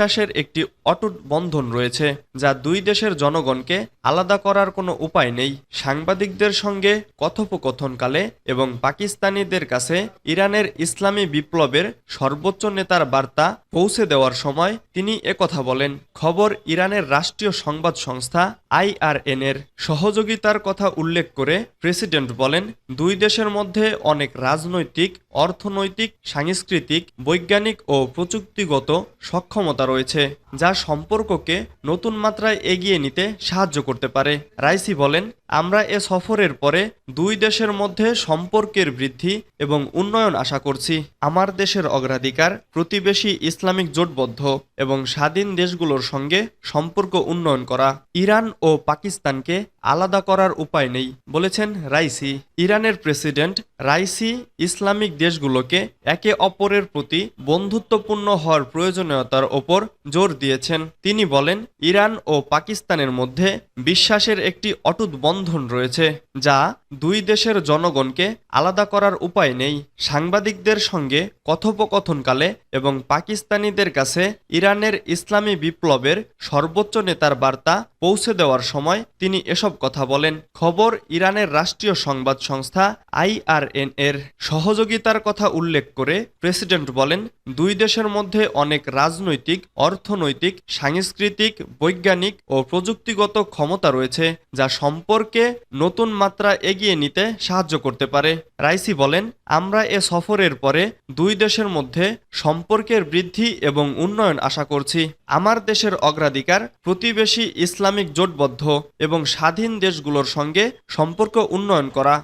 বিশ্বাসের একটি অটুট বন্ধন রয়েছে যা দুই দেশের জনগণকে আলাদা করার কোনো উপায় নেই। সাংবাদিকদের সঙ্গে কথোপকথনকালে এবং পাকিস্তানিদের কাছে ইরানের ইসলামী বিপ্লবের সর্বোচ্চ নেতার বার্তা পৌঁছে দেওয়ার সময় তিনি একথা বলেন। খবর ইরানের রাষ্ট্রীয় সংবাদ সংস্থা IRN এর সহযোগিতার কথা উল্লেখ করে প্রেসিডেন্ট বলেন, দুই দেশের মধ্যে অনেক রাজনৈতিক, অর্থনৈতিক, সাংস্কৃতিক, বৈজ্ঞানিক ও প্রযুক্তিগত সক্ষমতা রয়েছে যা সম্পর্ককে নতুন মাত্রায় এগিয়ে নিতে সাহায্য করতে পারে। রাইসি বলেন, আমরা এ সফরের পরে দুই দেশের মধ্যে সম্পর্কের বৃদ্ধি এবং উন্নয়ন আশা করছি। আমার দেশের অগ্রাধিকার প্রতিবেশী ইসলামিক জোটবদ্ধ এবং স্বাধীন দেশগুলোর সঙ্গে সম্পর্ক উন্নয়ন করা। ইরান ও পাকিস্তানকে আলাদা করার উপায় নেই, বলেছেন রাইসি। ইরানের প্রেসিডেন্ট রাইসি ইসলামিক দেশগুলোকে একে অপরের প্রতি বন্ধুত্বপূর্ণ হওয়ার প্রয়োজনীয়তার ওপর জোর দিয়েছেন। তিনি বলেন, ইরান ও পাকিস্তানের মধ্যে বিশ্বাসের একটি অটুট বন্ধন রয়েছে যা দুই দেশের জনগণকে আলাদা করার উপায় নেই। সাংবাদিকদের সঙ্গে কথোপকথনকালে এবং পাকিস্তানিদের কাছে ইরানের ইসলামী বিপ্লবের সর্বোচ্চ নেতার বার্তা পৌঁছে দেওয়ার সময় তিনি এসব কথা বলেন। খবর ইরানের রাষ্ট্রীয় সংবাদ সংস্থা IRN এর সহযোগিতার কথা উল্লেখ করে প্রেসিডেন্ট বলেন, দুই দেশের মধ্যে অনেক রাজনৈতিক, অর্থনৈতিক, সাংস্কৃতিক, বৈজ্ঞানিক ও প্রযুক্তিগত ক্ষমতা রয়েছে যা সম্পর্কে নতুন মাত্রা এগিয়ে নিতে সাহায্য করতে পারে। রাইসি বলেন, আমরা এ সফরের পরে দুই দেশের মধ্যে সম্পর্কের বৃদ্ধি এবং উন্নয়ন আশা করছি। আমার দেশের অগ্রাধিকার প্রতিবেশী ইসলামিক জোটবদ্ধ এবং স্বাধীন দেশগুলোর সঙ্গে সম্পর্ক উন্নয়ন করা।